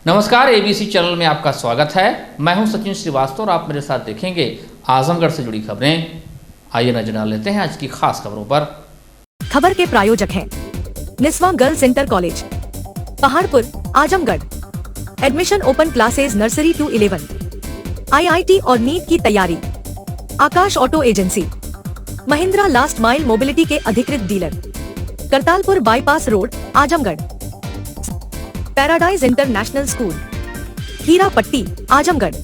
नमस्कार, ABC channel में आपका स्वागत है। मैं हूं सचिन श्रीवास्तव और आप मेरे साथ देखेंगे आजमगढ़ से जुड़ी खबरें। आइए नजर डाल लेते हैं आज की खास खबरों पर। खबर के प्रायोजक हैं Niswa girls inter college, Paharpur, Azamgarh. Admission open classes nursery to 11। IIT और नीट की तैयारी। Akash auto agency, Mahindra last mile mobility के अधिकृत dealer, Kartalpur bypass road, Azamgarh. Paradise international school, Hira Patti, Azamgarh.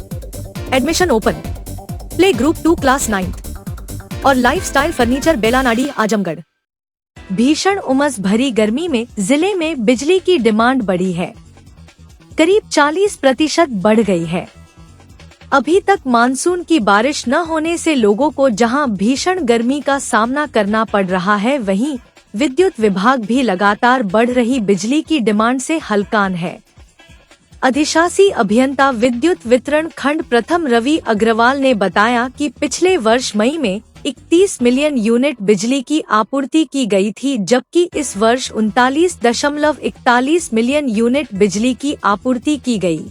Admission open. Play group 2 class 9 और लाइफस्टाइल फर्नीचर बेलानाडी, आजमगढ़। भीषण उमस भरी गर्मी में जिले में बिजली की डिमांड बढ़ी है, करीब 40% बढ़ गई है। अभी तक मानसून की बारिश न होने से लोगों को जहां भीषण गर्मी का सामना करना पड़ रहा है, वहीं विद्युत विभाग भी लगातार बढ़ रही बिजली की डिमांड से हलकान है। अधिशासी अभियंता विद्युत वितरण खंड प्रथम रवि अग्रवाल ने बताया कि पिछले वर्ष मई में 31 मिलियन यूनिट बिजली की आपूर्ति की गई थी, जबकि इस वर्ष 39.41 मिलियन यूनिट बिजली की आपूर्ति की गई।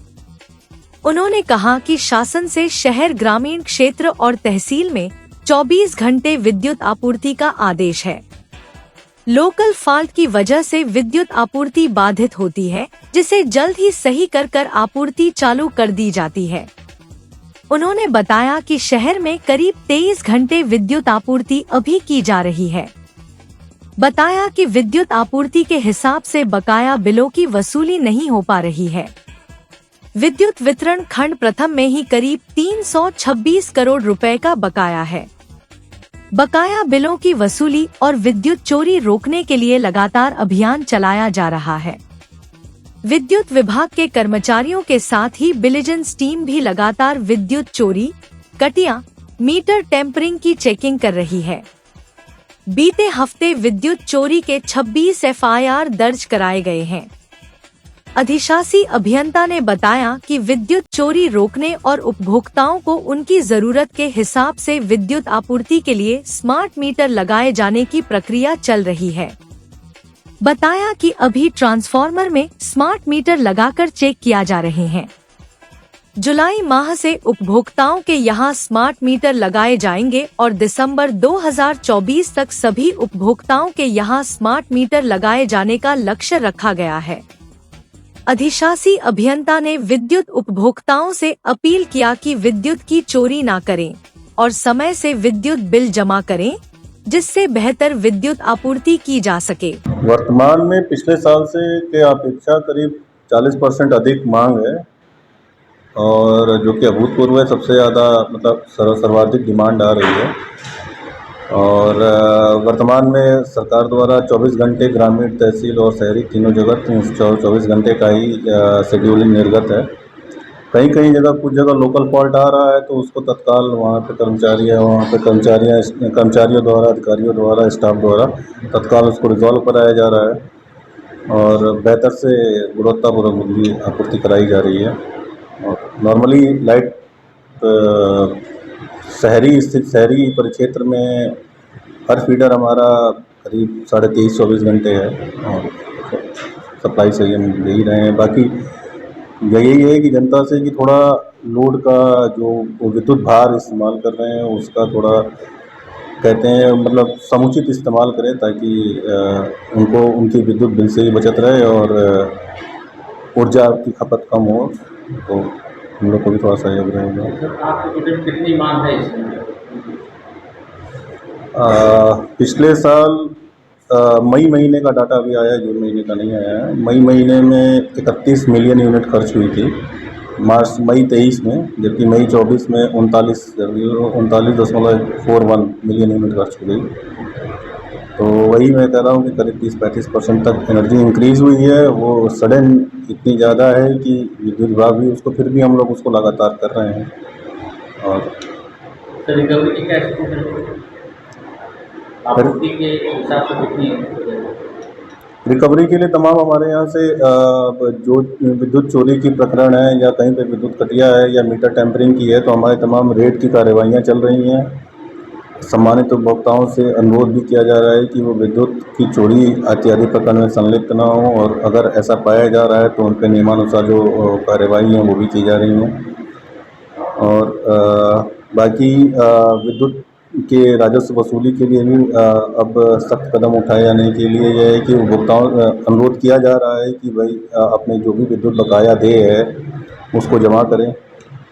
उन्होंने कहा कि शासन से शहर, ग्रामीण क्षेत्र और तहसील में 24 घंटे विद्युत आपूर्ति का आदेश है। लोकल फॉल्ट की वजह से विद्युत आपूर्ति बाधित होती है, जिसे जल्द ही सही कर आपूर्ति चालू कर दी जाती है। उन्होंने बताया कि शहर में करीब 23 घंटे विद्युत आपूर्ति अभी की जा रही है। बताया कि विद्युत आपूर्ति के हिसाब से बकाया बिलों की वसूली नहीं हो पा रही है। विद्युत वितरण खंड प्रथम में ही करीब 326 करोड़ रुपए का बकाया है। बकाया बिलों की वसूली और विद्युत चोरी रोकने के लिए लगातार अभियान चलाया जा रहा है। विद्युत विभाग के कर्मचारियों के साथ ही विजिलेंस टीम भी लगातार विद्युत चोरी, कटिया, मीटर टेम्परिंग की चेकिंग कर रही है। बीते हफ्ते विद्युत चोरी के 26 FIR दर्ज कराए गए हैं। अधिशासी अभियंता ने बताया कि विद्युत चोरी रोकने और उपभोक्ताओं को उनकी जरूरत के हिसाब से विद्युत आपूर्ति के लिए स्मार्ट मीटर लगाए जाने की प्रक्रिया चल रही है। बताया कि अभी ट्रांसफार्मर में स्मार्ट मीटर लगाकर चेक किया जा रहे हैं। जुलाई माह से उपभोक्ताओं के यहां स्मार्ट मीटर लगाए जाएंगे और दिसंबर 2024 तक सभी उपभोक्ताओं के यहां स्मार्ट मीटर लगाए जाने का लक्ष्य रखा गया है। अधिशासी अभियंता ने विद्युत उपभोक्ताओं से अपील किया कि विद्युत की चोरी ना करें और समय से विद्युत बिल जमा करें, जिससे बेहतर विद्युत आपूर्ति की जा सके। वर्तमान में पिछले साल से के अपेक्षा करीब 40% अधिक मांग है और जो कि अभूतपूर्व है। सबसे ज़्यादा मतलब सर्वाधिक डिमांड आ रही है और वर्तमान में सरकार द्वारा 24 घंटे ग्रामीण, तहसील और शहरी तीनों जगह 24 घंटे का ही शेड्यूलिंग निर्गत है। कहीं कहीं जगह, कुछ जगह लोकल फॉल्ट आ रहा है तो उसको तत्काल वहाँ पे कर्मचारियों द्वारा, अधिकारियों द्वारा, स्टाफ द्वारा तत्काल उसको रिजॉल्व कराया जा रहा है और बेहतर से गुणवत्तापूर्वक बिजली आपूर्ति कराई जा रही है। और नॉर्मली लाइट शहरी परिक्षेत्र में हर फीडर हमारा करीब 23.5-24 घंटे है और सप्लाई सही हम दे ही रहे हैं। बाकी यही है कि जनता से कि थोड़ा लोड का जो विद्युत भार इस्तेमाल कर रहे हैं उसका थोड़ा कहते हैं मतलब समुचित इस्तेमाल करें, ताकि उनको उनकी विद्युत बिल से ही बचत रहे और ऊर्जा की खपत कम हो, तो हम लोग को भी थोड़ा सहयोग रहेगा। कितनी मांग है इसमें? पिछले साल मई महीने का डाटा अभी आया है, जून महीने का नहीं आया है। मई महीने में 31 मिलियन यूनिट खर्च हुई थी, मई 23 में, जबकि मई 24 में 39.41 मिलियन यूनिट खर्च हो गई। तो वही मैं कह रहा हूँ कि करीब 30-35% तक एनर्जी इंक्रीज़ हुई है। वो सडन इतनी ज़्यादा है कि विद्युत विभाग भी उसको, फिर भी हम लोग उसको लगातार कर रहे हैं। और रिकवरी के लिए तमाम हमारे यहाँ से जो विद्युत चोरी की प्रकरण है या कहीं पे विद्युत कटिया है या मीटर टेम्परिंग की है, तो हमारे तमाम रेड की कार्रवाइयाँ चल रही हैं। सम्मानित उपभोक्ताओं से अनुरोध भी किया जा रहा है कि वो विद्युत की चोरी इत्यादि प्रकरण में संलिप्त न हो, और अगर ऐसा पाया जा रहा है तो उन पर नियमानुसार जो कार्यवाही हैं वो भी की जा रही हैं। और बाकी विद्युत के राजस्व वसूली के लिए भी अब सख्त कदम उठाए जाने के लिए यह है कि उपभोक्ताओं अनुरोध किया जा रहा है कि भाई अपने जो भी विद्युत बकाया देय है उसको जमा करें।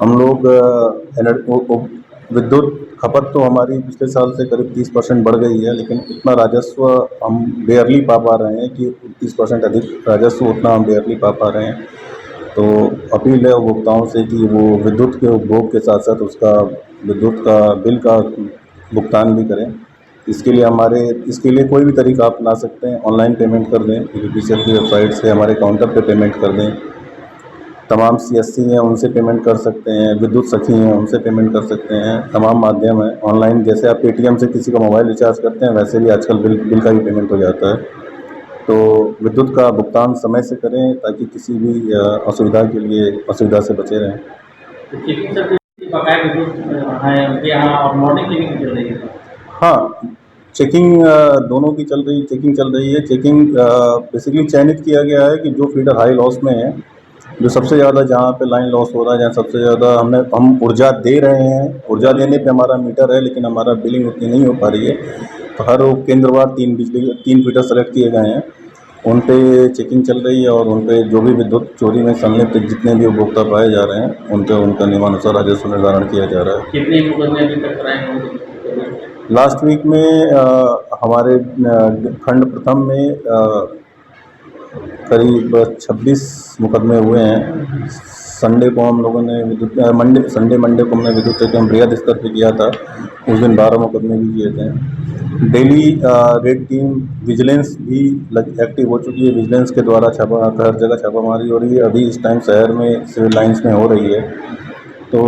हम लोग विद्युत खपत तो हमारी पिछले साल से करीब 30% बढ़ गई है, लेकिन उतना राजस्व हम बेयरली पा रहे हैं कि 30% अधिक राजस्व उतना हम बेयरली पा रहे हैं। तो अपील है उपभोक्ताओं से कि वो विद्युत के उपभोग के साथ साथ उसका विद्युत का बिल का भुगतान भी करें। इसके लिए कोई भी तरीका अपना सकते हैं। ऑनलाइन पेमेंट कर दें, यूपीसीएल की वेबसाइट से हमारे काउंटर पे पेमेंट कर दें। तमाम सीएससी हैं उनसे पेमेंट कर सकते हैं, विद्युत सखी हैं उनसे पेमेंट कर सकते हैं। तमाम माध्यम है ऑनलाइन, जैसे आप पेटीएम से किसी का मोबाइल रिचार्ज करते हैं वैसे भी आजकल बिल का भी पेमेंट हो जाता है। तो विद्युत का भुगतान समय से करें ताकि किसी भी असुविधा से बचे रहें। चेकिंग सर बकाया विद्युत है उनके यहाँ, और मॉर्निंग चेकिंग चल रही है? हाँ, चेकिंग दोनों की चल रही है। चेकिंग बेसिकली चयनित किया गया है कि जो फीडर हाई लॉस में है, जो सबसे ज़्यादा जहाँ पे लाइन लॉस हो रहा है, जहाँ सबसे ज़्यादा हम ऊर्जा दे रहे हैं, ऊर्जा देने पे हमारा मीटर है लेकिन हमारा बिलिंग उतनी नहीं हो पा रही है, तो हर केंद्रवार 3 फीडर सेलेक्ट किए गए हैं, उन पे चेकिंग चल रही है और उन पे जो भी विद्युत चोरी में संलिप्त जितने भी उपभोक्ता पाए जा रहे हैं उन पे उनका नियमानुसार राजस्व निर्धारण किया जा रहा है। कितने मुकदमे अभी तक कराए होंगे? लास्ट वीक में हमारे खंड प्रथम में करीब 26 मुकदमे हुए हैं। संडे को हम लोगों ने मंडे को हमने विद्युत चेकिंग बृहद स्तर पर किया था, उस दिन 12 मुकदमे भी किए थे। डेली रेड टीम विजिलेंस भी एक्टिव हो चुकी है। विजिलेंस के द्वारा हर जगह छापामारी हो रही है। अभी इस टाइम शहर में सिविल लाइंस में हो रही है। तो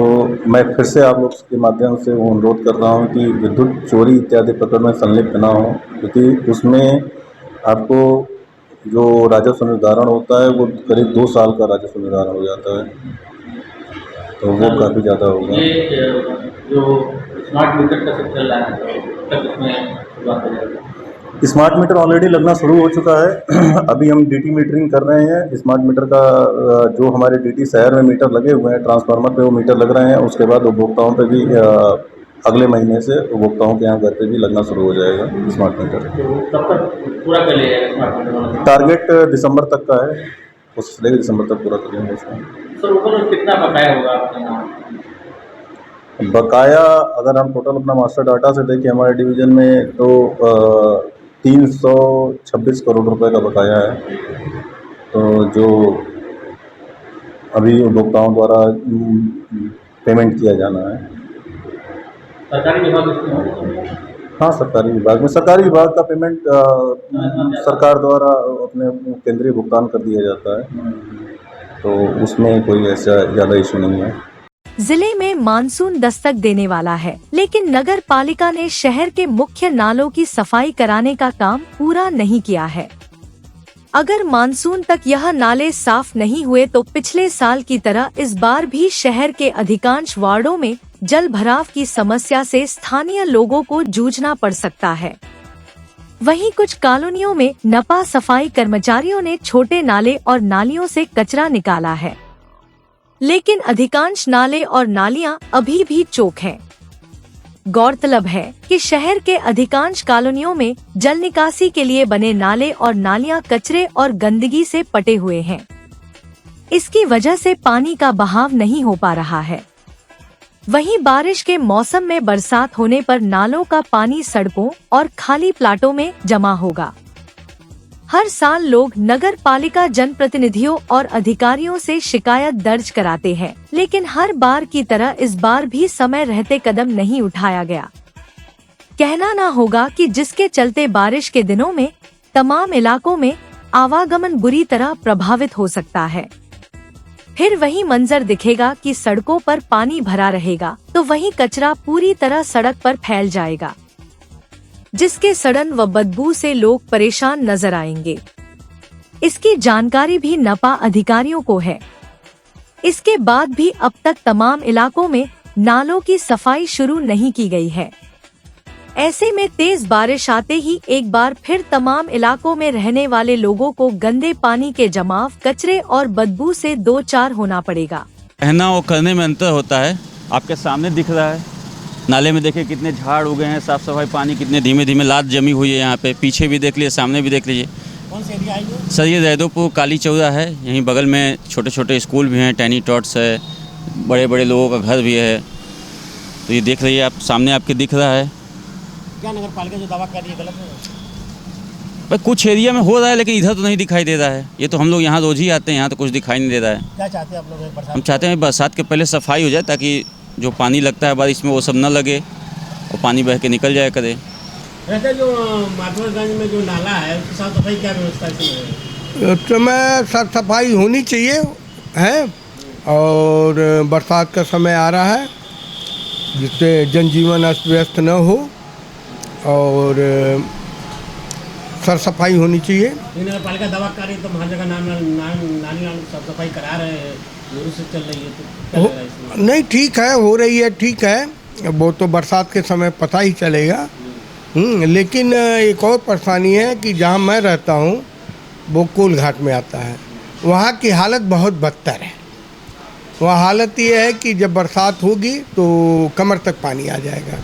मैं फिर से आप लोग के माध्यम से वो अनुरोध कर रहा हूँ कि विद्युत चोरी इत्यादि प्रकरण में संलिप्त ना हो, क्योंकि उसमें आपको जो राजस्व निर्धारण होता है वो करीब 2 साल का राजस्व निर्धारण हो जाता है, तो वो काफ़ी ज़्यादा होगा। ये जो स्मार्ट मीटर का सब चल रहा है तब इसमें शुरुआत हो जाएगी? स्मार्ट मीटर ऑलरेडी लगना शुरू हो चुका है। अभी हम डीटी मीटरिंग कर रहे हैं। स्मार्ट मीटर का जो हमारे डीटी शहर में मीटर लगे हुए हैं, ट्रांसफार्मर पे वो मीटर लग रहे हैं। उसके बाद उपभोक्ताओं पे भी अगले महीने से उपभोक्ताओं के यहाँ घर पे भी लगना शुरू हो जाएगा स्मार्ट मीटर। तो कब तक पूरा कर लिया स्मार्ट मीटर? टारगेट दिसंबर तक का है, कोशिश रहेगी दिसंबर तक पूरा कर लेंगे इसको। सर ऊपर कितना बकाया होगा आपके यहाँ? बकाया अगर हम टोटल अपना मास्टर डाटा से देखें हमारे डिवीज़न में तो 326 करोड़ रुपए का बकाया है, तो जो अभी उपभोक्ताओं द्वारा पेमेंट किया जाना है। सरकारी विभाग इसमें होगा? हाँ, सरकारी विभाग का पेमेंट सरकार द्वारा अपने केंद्रीय भुगतान कर दिया जाता है, तो उसमें कोई ऐसा ज़्यादा इशू नहीं है। जिले में मानसून दस्तक देने वाला है, लेकिन नगर पालिका ने शहर के मुख्य नालों की सफाई कराने का काम पूरा नहीं किया है। अगर मानसून तक यह नाले साफ नहीं हुए तो पिछले साल की तरह इस बार भी शहर के अधिकांश वार्डों में जल भराव की समस्या से स्थानीय लोगों को जूझना पड़ सकता है। वहीं कुछ कॉलोनियों में नपा सफाई कर्मचारियों ने छोटे नाले और नालियों से कचरा निकाला है, लेकिन अधिकांश नाले और नालियां अभी भी चोक हैं। गौरतलब है कि शहर के अधिकांश कॉलोनियों में जल निकासी के लिए बने नाले और नालियां कचरे और गंदगी से पटे हुए हैं। इसकी वजह से पानी का बहाव नहीं हो पा रहा है। वहीं बारिश के मौसम में बरसात होने पर नालों का पानी सड़कों और खाली प्लाटों में जमा होगा। हर साल लोग नगर पालिका जनप्रतिनिधियों और अधिकारियों से शिकायत दर्ज कराते हैं, लेकिन हर बार की तरह इस बार भी समय रहते कदम नहीं उठाया गया। कहना ना होगा कि जिसके चलते बारिश के दिनों में तमाम इलाकों में आवागमन बुरी तरह प्रभावित हो सकता है। फिर वही मंजर दिखेगा कि सड़कों पर पानी भरा रहेगा तो वही कचरा पूरी तरह सड़क पर फैल जाएगा, जिसके सड़न व बदबू से लोग परेशान नजर आएंगे। इसकी जानकारी भी नपा अधिकारियों को है। इसके बाद भी अब तक तमाम इलाकों में नालों की सफाई शुरू नहीं की गई है। ऐसे में तेज बारिश आते ही एक बार फिर तमाम इलाकों में रहने वाले लोगों को गंदे पानी के जमाव, कचरे और बदबू से दो चार होना पड़ेगा। कहना और करने में अंतर होता है। आपके सामने दिख रहा है, नाले में देखिए कितने झाड़ उगे हैं, साफ सफाई, पानी कितने धीमे धीमे लाद जमी हुई है यहाँ पे। पीछे भी देख लीजिए, सामने भी देख लीजिए। कौन सा एरिया है? सर ये जैदोपुर काली चौरा है। यहीं बगल में छोटे छोटे स्कूल भी हैं, टैनी टॉट्स है, बड़े बड़े लोगों का घर भी है। तो ये देख रही है आप, सामने आपके दिख रहा है। क्या नगर पालिका जो दावा कर रही है गलत है? भाई कुछ एरिया में हो रहा है, लेकिन इधर तो नहीं दिखाई दे रहा है। ये तो हम लोग यहाँ रोज ही आते हैं, यहाँ तो कुछ दिखाई नहीं दे रहा है। क्या चाहते हैं आप लोग बरसात? हम चाहते हैं बरसात के पहले सफाई हो जाए, ताकि जो पानी लगता है बारिश में वो सब न लगे और पानी बह के निकल जाए करे। वैसे जो माधवगंज में जो नाला है उसकी साफ सफाई क्या व्यवस्था है? उस समय साफ सफाई होनी चाहिए है, और बरसात का समय आ रहा है जिससे जनजीवन अस्त व्यस्त न हो, और साफ सफाई होनी चाहिए। नगर पालिका दावा कर रही है तो हर जगह नाली साफ सफाई करा रहे हैं, जोरों से चल रही है, तो क्या लग रहा है इसमें? नहीं, ठीक है, हो रही है, ठीक है। वो तो बरसात के समय पता ही चलेगा। लेकिन एक और परेशानी है कि जहाँ मैं रहता हूँ वो कोल घाट में आता है। वहाँ की हालत बहुत बदतर है। वहाँ हालत ये है कि जब बरसात होगी तो कमर तक पानी आ जाएगा।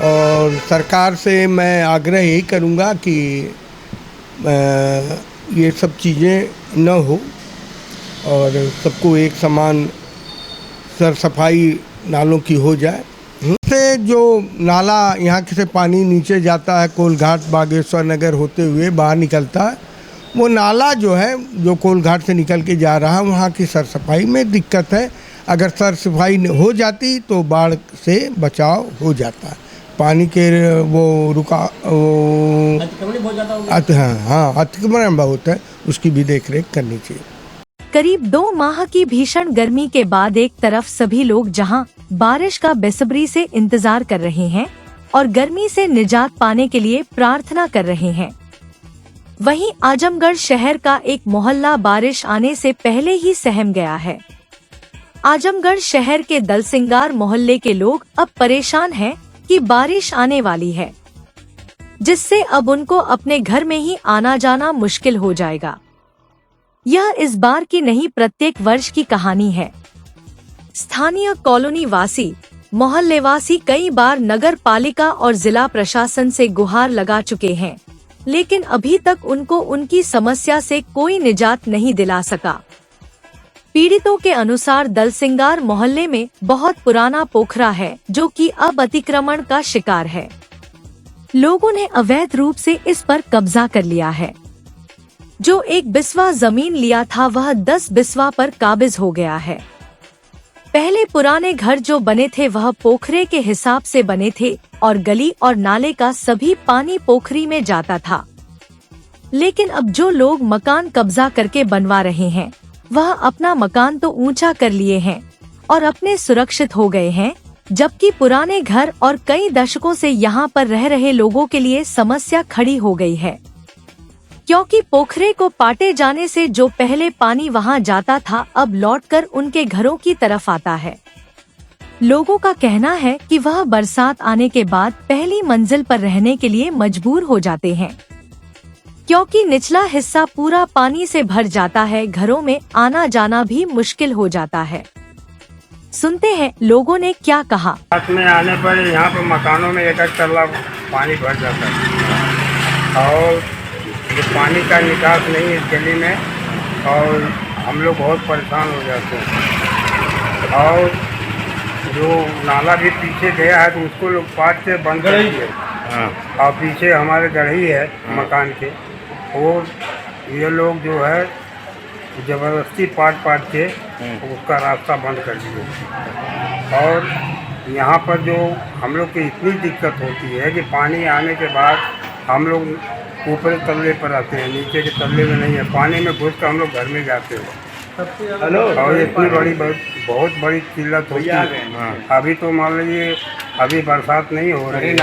और सरकार से मैं आग्रह यही करूँगा कि ये सब चीज़ें न हो और सबको एक समान साफ सफाई नालों की हो जाए। से जो नाला यहाँ से पानी नीचे जाता है, कोलघाट बागेश्वर नगर होते हुए बाहर निकलता है, वो नाला जो है जो कोलघाट से निकल के जा रहा है, वहाँ की साफ सफाई में दिक्कत है। अगर साफ सफाई हो जाती तो बाढ़ से बचाव हो जाता। पानी के वो रुका वो अतिक्रमण बहुत ज़्यादा हो गया। हाँ, अतिक्रमण बहुत है, उसकी भी देख रेख करनी चाहिए। करीब 2 माह की भीषण गर्मी के बाद एक तरफ सभी लोग जहां बारिश का बेसब्री से इंतजार कर रहे हैं और गर्मी से निजात पाने के लिए प्रार्थना कर रहे हैं, वहीं आजमगढ़ शहर का एक मोहल्ला बारिश आने से पहले ही सहम गया है। आजमगढ़ शहर के दलसिंगार मोहल्ले के लोग अब परेशान हैं कि बारिश आने वाली है, जिससे अब उनको अपने घर में ही आना जाना मुश्किल हो जाएगा। यह इस बार की नहीं, प्रत्येक वर्ष की कहानी है। स्थानीय कॉलोनी वासी, मोहल्ले वासी कई बार नगर पालिका और जिला प्रशासन से गुहार लगा चुके हैं, लेकिन अभी तक उनको उनकी समस्या से कोई निजात नहीं दिला सका। पीड़ितों के अनुसार दलसिंगार मोहल्ले में बहुत पुराना पोखरा है जो कि अब अतिक्रमण का शिकार है। लोगों ने अवैध रूप से इस पर कब्जा कर लिया है। जो 1 बिस्वा जमीन लिया था वह 10 बिस्वा पर काबिज हो गया है। पहले पुराने घर जो बने थे वह पोखरे के हिसाब से बने थे और गली और नाले का सभी पानी पोखरी में जाता था। लेकिन अब जो लोग मकान कब्जा करके बनवा रहे हैं वह अपना मकान तो ऊंचा कर लिए हैं और अपने सुरक्षित हो गए हैं, जबकि पुराने घर और कई दशकों से यहाँ पर रह रहे लोगों के लिए समस्या खड़ी हो गई है, क्योंकि पोखरे को पाटे जाने से जो पहले पानी वहां जाता था अब लौटकर उनके घरों की तरफ आता है। लोगों का कहना है कि वह बरसात आने के बाद पहली मंजिल पर रहने के लिए मजबूर हो जाते हैं, क्योंकि निचला हिस्सा पूरा पानी से भर जाता है। घरों में आना जाना भी मुश्किल हो जाता है। सुनते हैं लोगों ने क्या कहा। रात में आने पर यहाँ पर मकानों में एक तल्ला पानी भर जाता है और ये पानी का निकास नहीं है इस गली में, और हम लोग बहुत परेशान हो जाते हैं। और जो नाला भी पीछे गया है तो उसको लोग पाट से बंद कर दिए। और पीछे हमारे गढ़ी है मकान के, और ये लोग जो है ज़बरदस्ती पाट के उसका रास्ता बंद कर दिए। और यहाँ पर जो हम लोग की इतनी दिक्कत होती है कि पानी आने के बाद हम लोग ऊपर तल्ले पर आते हैं, नीचे के तल्ले में नहीं है। पानी में घुस कर हम लोग घर में जाते हैं। और इतनी बहुत बड़ी किल्लत होती है। अभी तो मान लीजिए अभी बरसात नहीं हो रही है,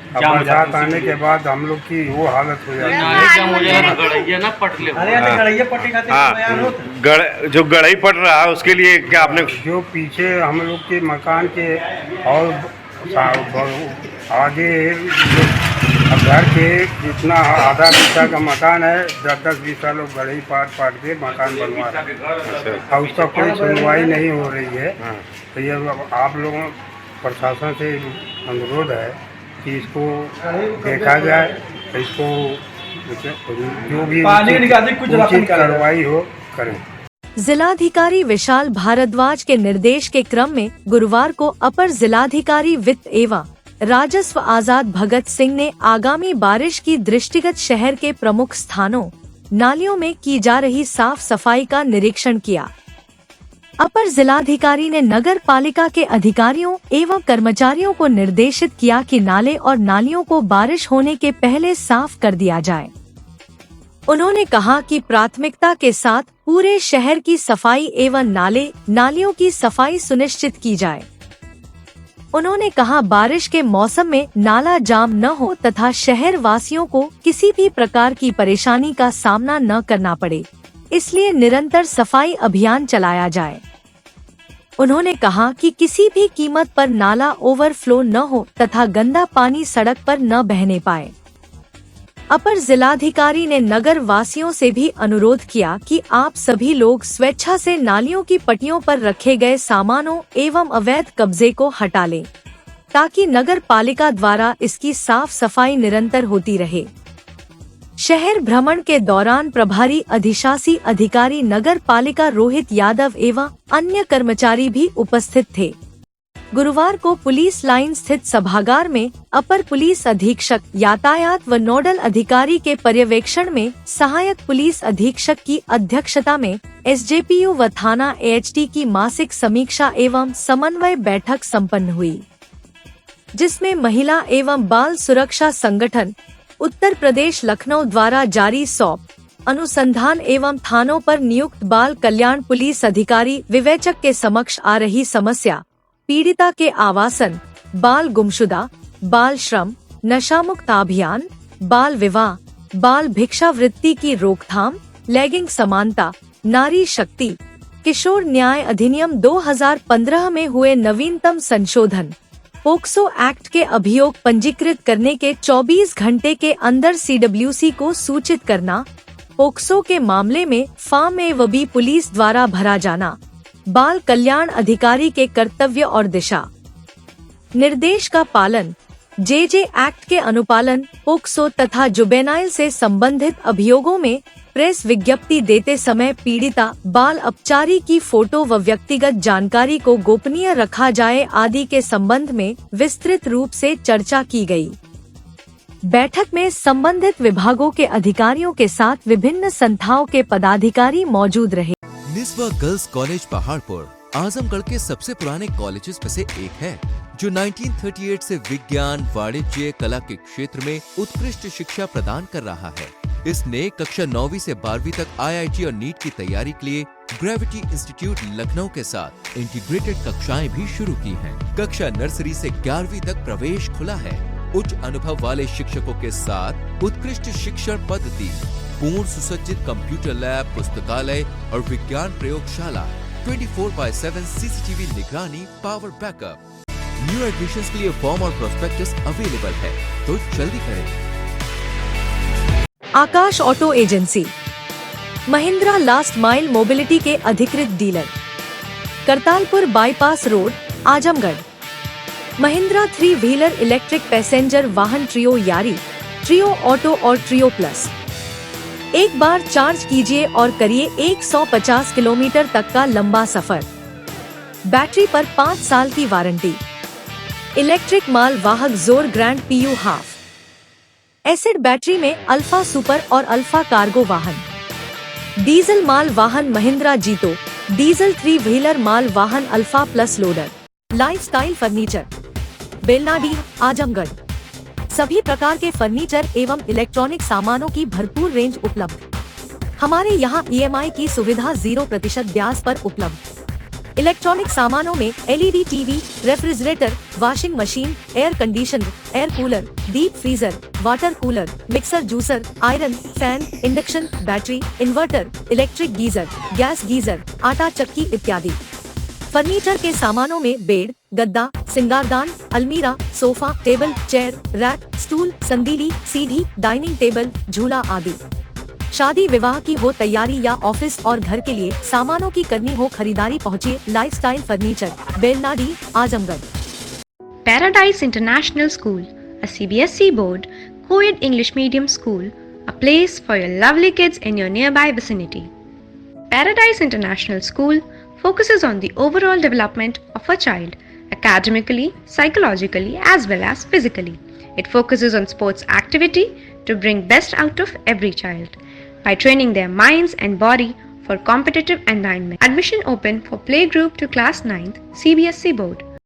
अब बरसात आने के बाद हम लोग की वो हालत हो जाती है। जो गढ़ई पड़ रहा है उसके लिए क्या आपने? जो पीछे हम लोग के मकान के और आगे अब घर के जितना आधा हिस्सा का मकान है 10-20 लोग गढ़े पाट के मकान बनवा रहे हैं और उसका कोई सुनवाई नहीं हो रही है। तो ये आप लोगों प्रशासन से अनुरोध है कि इसको देखा जाए, इसको जो भी उचित कार्रवाई हो करें। जिलाधिकारी विशाल भारद्वाज के निर्देश के क्रम में गुरुवार को अपर जिलाधिकारी वित्त एवं राजस्व आजाद भगत सिंह ने आगामी बारिश की दृष्टिगत शहर के प्रमुख स्थानों नालियों में की जा रही साफ सफाई का निरीक्षण किया। अपर जिलाधिकारी ने नगर पालिका के अधिकारियों एवं कर्मचारियों को निर्देशित किया कि नाले और नालियों को बारिश होने के पहले साफ कर दिया जाए। उन्होंने कहा कि प्राथमिकता के साथ पूरे शहर की सफाई एवं नाले नालियों की सफाई सुनिश्चित की जाए। उन्होंने कहा बारिश के मौसम में नाला जाम न हो तथा शहर वासियों को किसी भी प्रकार की परेशानी का सामना न करना पड़े, इसलिए निरंतर सफाई अभियान चलाया जाए। उन्होंने कहा कि किसी भी कीमत पर नाला ओवरफ्लो न हो तथा गंदा पानी सड़क पर न बहने पाए। अपर जिलाधिकारी ने नगर वासियों से भी अनुरोध किया कि आप सभी लोग स्वेच्छा से नालियों की पट्टियों पर रखे गए सामानों एवं अवैध कब्जे को हटा लें, ताकि नगर पालिका द्वारा इसकी साफ सफाई निरंतर होती रहे। शहर भ्रमण के दौरान प्रभारी अधिशासी अधिकारी नगर पालिका रोहित यादव एवं अन्य कर्मचारी भी उपस्थित थे। गुरुवार को पुलिस लाइन स्थित सभागार में अपर पुलिस अधीक्षक यातायात व नोडल अधिकारी के पर्यवेक्षण में सहायक पुलिस अधीक्षक की अध्यक्षता में एसजेपीयू व थाना एएचटी की मासिक समीक्षा एवं समन्वय बैठक संपन्न हुई, जिसमें महिला एवं बाल सुरक्षा संगठन उत्तर प्रदेश लखनऊ द्वारा जारी सौंप अनुसंधान एवं थानों पर नियुक्त बाल कल्याण पुलिस अधिकारी विवेचक के समक्ष आ रही समस्या, पीड़िता के आवासन, बाल गुमशुदा, बाल श्रम, नशामुक्त अभियान, बाल विवाह, बाल भिक्षावृत्ति की रोकथाम, लैंगिक समानता, नारी शक्ति, किशोर न्याय अधिनियम 2015 में हुए नवीनतम संशोधन, पोक्सो एक्ट के अभियोग पंजीकृत करने के 24 घंटे के अंदर सीडब्ल्यूसी को सूचित करना, पोक्सो के मामले में फॉर्म ए व बी पुलिस द्वारा भरा जाना, बाल कल्याण अधिकारी के कर्तव्य और दिशा निर्देश का पालन, जेजे एक्ट के अनुपालन, पोक्सो तथा जुवेनाइल से संबंधित अभियोगों में प्रेस विज्ञप्ति देते समय पीड़िता, बाल अपचारी की फोटो व व्यक्तिगत जानकारी को गोपनीय रखा जाए आदि के संबंध में विस्तृत रूप से चर्चा की गई। बैठक में संबंधित विभागों के अधिकारियों के साथ विभिन्न संस्थाओं के पदाधिकारी मौजूद रहे। निस्वा गर्ल्स कॉलेज पहाड़पुर आजमगढ़ के सबसे पुराने कॉलेजेस में से एक है, जो 1938 से विज्ञान, वाणिज्य, कला के क्षेत्र में उत्कृष्ट शिक्षा प्रदान कर रहा है। इसने कक्षा 9वीं से 12वीं तक IIT और नीट की तैयारी के लिए ग्रेविटी इंस्टीट्यूट लखनऊ के साथ इंटीग्रेटेड कक्षाएं भी शुरू की हैं। कक्षा नर्सरी से 11वीं तक प्रवेश खुला है। उच्च अनुभव वाले शिक्षकों के साथ उत्कृष्ट शिक्षण पद्धति, पूर्ण सुसज्जित कंप्यूटर लैब, पुस्तकालय और विज्ञान प्रयोगशाला, 24/7 CCTV निगरानी, पावर बैकअप। न्यू एडमिशंस के लिए फॉर्म और प्रोस्पेक्टस अवेलेबल है, तो जल्दी करें। Akash auto agency, Mahindra last mile mobility के अधिकृत dealer, Kartalpur bypass road, Azamgarh. Mahindra 3 wheeler electric passenger वाहन ट्रियो यारी, ट्रियो ऑटो और ट्रियो प्लस। एक बार चार्ज कीजिए और करिए 150 किलोमीटर तक का लंबा सफर। बैटरी पर 5 साल की वारंटी। इलेक्ट्रिक माल वाहक जोर grand PU half. Acid battery में अल्फा सुपर और अल्फा कार्गो वाहन। डीजल माल वाहन महिंद्रा जीतो, डीजल 3 व्हीलर माल वाहन alpha plus loader. Lifestyle furniture, Belnadi, Azamgarh. सभी प्रकार के फर्नीचर एवं इलेक्ट्रॉनिक सामानों की भरपूर रेंज उपलब्ध। हमारे यहाँ EMI की सुविधा 0% ब्याज पर उपलब्ध। इलेक्ट्रॉनिक सामानों में LED TV, refrigerator, washing machine, air conditioner, air cooler, deep freezer, water cooler, mixer juicer, iron, fan, induction, battery, inverter, electric geyser, gas geyser, आटा चक्की इत्यादि। फर्नीचर के सामानों में बेड, गद्दा, सिंगारदान, अलमीरा, sofa, table, chair, rack, stool, संदीली, सीढ़ी, डाइनिंग टेबल, झूला आदि। शादी विवाह की हो तैयारी या ऑफिस और घर के लिए सामानों की करनी हो खरीदारी, पहुंचिए lifestyle furniture, Belnadi, Azamgarh. Paradise International School, a CBSE board, co-ed English medium school, a place for your lovely kids in your nearby vicinity. Paradise International School focuses on the overall development of a child, academically, psychologically, as well as physically. It focuses on sports activity to bring best out of every child by training their minds and body for competitive environment. Admission open for playgroup to class 9th CBSE board.